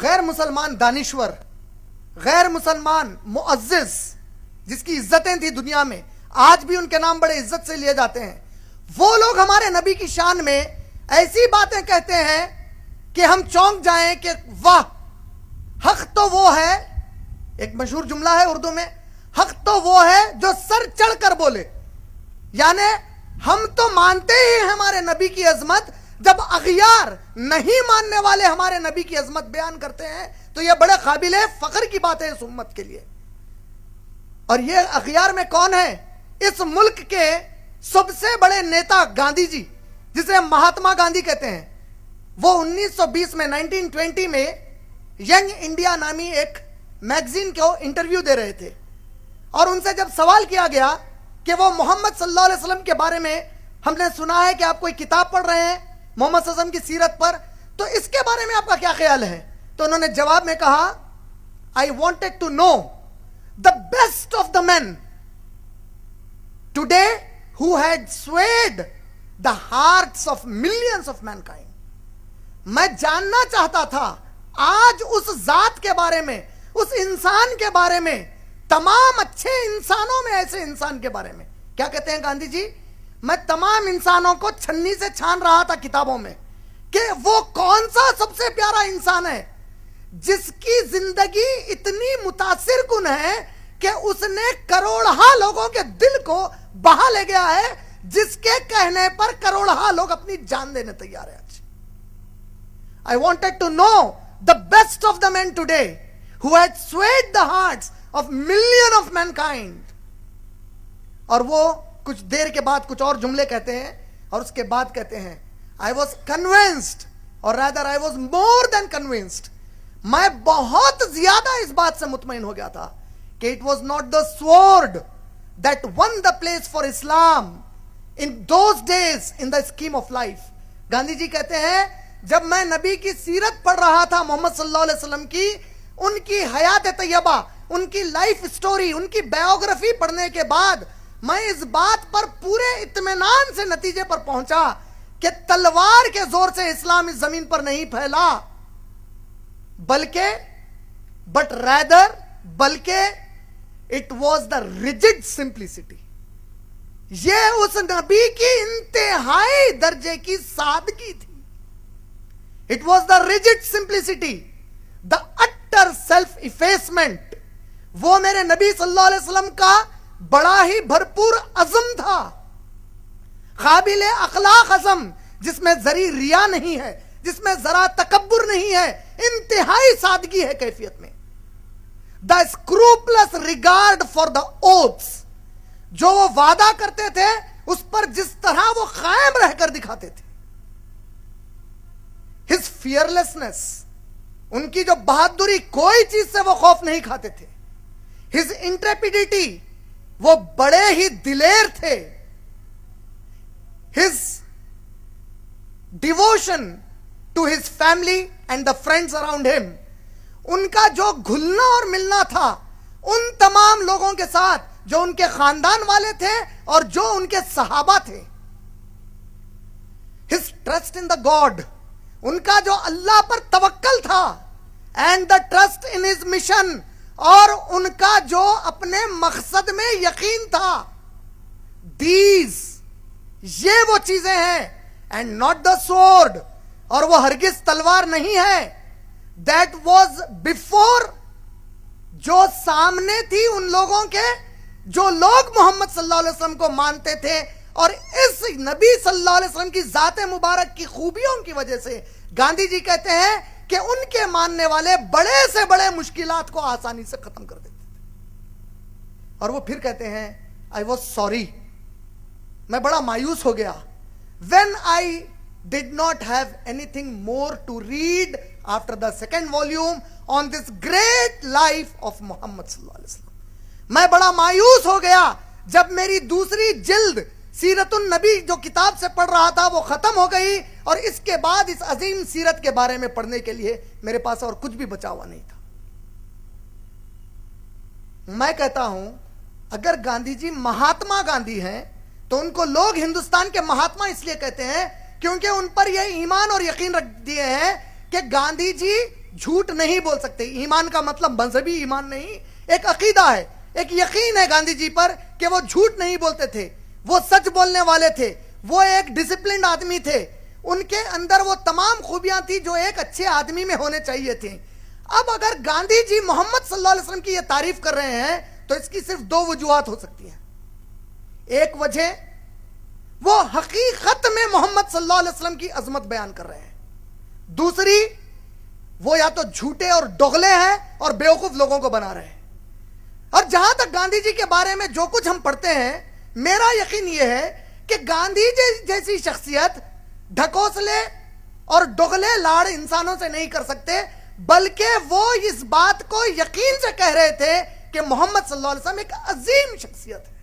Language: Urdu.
غیر مسلمان دانشور، غیر مسلمان معزز جس کی عزتیں تھی دنیا میں، آج بھی ان کے نام بڑے عزت سے لیے جاتے ہیں، وہ لوگ ہمارے نبی کی شان میں ایسی باتیں کہتے ہیں کہ ہم چونک جائیں کہ واہ، حق تو وہ ہے، ایک مشہور جملہ ہے اردو میں، حق تو وہ ہے جو سر چڑھ کر بولے. یعنی ہم تو مانتے ہی ہیں ہمارے نبی کی عظمت، جب اغیار نہیں ماننے والے ہمارے نبی کی عظمت بیان کرتے ہیں تو یہ بڑے قابل فخر کی بات ہے اس امت کے لیے. اور یہ اغیار میں کون ہے؟ اس ملک کے سب سے بڑے نیتا گاندھی جی، جسے مہاتما گاندھی کہتے ہیں. وہ 1920 میں 1920 میں ینگ انڈیا نامی ایک میگزین کو انٹرویو دے رہے تھے، اور ان سے جب سوال کیا گیا کہ وہ محمد صلی اللہ علیہ وسلم کے بارے میں ہم نے سنا ہے کہ آپ کوئی کتاب پڑھ رہے ہیں محمد صلی اللہ علیہ وسلم کی سیرت پر، تو اس کے بارے میں آپ کا کیا خیال ہے؟ تو انہوں نے جواب میں کہا I wanted to know the best of the men today who had swayed the hearts of millions of mankind. میں جاننا چاہتا تھا آج اس ذات کے بارے میں، اس انسان کے بارے میں، تمام اچھے انسانوں میں ایسے انسان کے بارے میں. کیا کہتے ہیں گاندھی جی؟ میں تمام انسانوں کو چھنی سے چھان رہا تھا کتابوں میں کہ وہ کون سا سب سے پیارا انسان ہے جس کی زندگی اتنی متاثر کن ہے کہ اس نے کروڑہا لوگوں کے دل کو بہا لے گیا ہے، جس کے کہنے پر کروڑہا لوگ اپنی جان دینے تیار ہیں. I wanted to know the best of the men today who had swayed the hearts of millions of mankind. اور وہ کچھ دیر کے بعد کچھ اور جملے کہتے ہیں، اور اس کے بعد کہتے ہیں I was convinced, or rather I was more than convinced. میں بہت زیادہ اس بات سے مطمئن ہو گیا تھا کہ it was not the sword that won the place for Islam in those days in the scheme of life. Gandhi جی کہتے ہیں جب میں نبی کی سیرت پڑھ رہا تھا محمد صلی اللہ علیہ وسلم کی، ان کی حیات طیبہ، ان کی لائف سٹوری، ان کی بایوگرافی پڑھنے کے بعد میں اس بات پر پورے اطمینان سے نتیجے پر پہنچا کہ تلوار کے زور سے اسلام اس زمین پر نہیں پھیلا، بلکہ it was the rigid simplicity. یہ اس نبی کی انتہائی درجے کی سادگی تھی. It was the rigid simplicity, the utter self-effacement. وہ میرے نبی صلی اللہ علیہ وسلم کا بڑا ہی بھرپور عزم تھا، قابل اخلاق عزم، جس میں ذری ریا نہیں ہے، جس میں ذرا تکبر نہیں ہے، انتہائی سادگی ہے کیفیت میں. The scrupulous regard for the oaths. جو وہ وعدہ کرتے تھے اس پر جس طرح وہ قائم رہ کر دکھاتے تھے. His fearlessness, ان کی جو بہادری، کوئی چیز سے وہ خوف نہیں کھاتے تھے. His intrepidity, وہ بڑے ہی دلیر تھے. His devotion to his family and the friends around him, ان کا جو گھلنا اور ملنا تھا ان تمام لوگوں کے ساتھ جو ان کے خاندان والے تھے اور جو ان کے صحابہ تھے. His trust in the God, ان کا جو اللہ پر توکل تھا، and the trust in his mission, اور ان کا جو اپنے مقصد میں یقین تھا. دیز، یہ وہ چیزیں ہیں، اینڈ ناٹ دا سورڈ، اور وہ ہرگز تلوار نہیں ہے. دیٹ واز بیفور، جو سامنے تھی ان لوگوں کے جو لوگ محمد صلی اللہ علیہ وسلم کو مانتے تھے. اور اس نبی صلی اللہ علیہ وسلم کی ذات مبارک کی خوبیوں کی وجہ سے گاندھی جی کہتے ہیں کہ ان کے ماننے والے بڑے سے بڑے مشکلات کو آسانی سے ختم کر دیتے تھے. اور وہ پھر کہتے ہیں I was sorry, میں بڑا مایوس ہو گیا. When I did not have anything more to read after the second volume on this great life of Muhammad صلی اللہ علیہ وسلم. میں بڑا مایوس ہو گیا جب میری دوسری جلد سیرت النبی جو کتاب سے پڑھ رہا تھا وہ ختم ہو گئی، اور اس کے بعد اس عظیم سیرت کے بارے میں پڑھنے کے لیے میرے پاس اور کچھ بھی بچا ہوا نہیں تھا. میں کہتا ہوں اگر گاندھی جی مہاتما گاندھی ہیں تو ان کو لوگ ہندوستان کے مہاتما اس لیے کہتے ہیں کیونکہ ان پر یہ ایمان اور یقین رکھ دیے ہیں کہ گاندھی جی جھوٹ نہیں بول سکتے. ایمان کا مطلب مذہبی ایمان نہیں, ایک عقیدہ ہے, ایک یقین ہے گاندھی جی پر کہ وہ جھوٹ نہیں بولتے تھے, وہ سچ بولنے والے تھے, وہ ایک ڈسپلنڈ آدمی تھے, ان کے اندر وہ تمام خوبیاں تھی جو ایک اچھے آدمی میں ہونے چاہیے تھیں. اب اگر گاندھی جی محمد صلی اللہ علیہ وسلم کی یہ تعریف کر رہے ہیں تو اس کی صرف دو وجوہات ہو سکتی ہیں. ایک وجہ وہ حقیقت میں محمد صلی اللہ علیہ وسلم کی عظمت بیان کر رہے ہیں, دوسری وہ یا تو جھوٹے اور دوغلے ہیں اور بیوقوف لوگوں کو بنا رہے ہیں. اور جہاں تک گاندھی جی کے بارے میں جو کچھ ہم پڑھتے ہیں, میرا یقین یہ ہے کہ گاندھی جی جیسی شخصیت ڈھکوسلے اور دوغلے لاڑ انسانوں سے نہیں کر سکتے, بلکہ وہ اس بات کو یقین سے کہہ رہے تھے کہ محمد صلی اللہ علیہ وسلم ایک عظیم شخصیت ہے.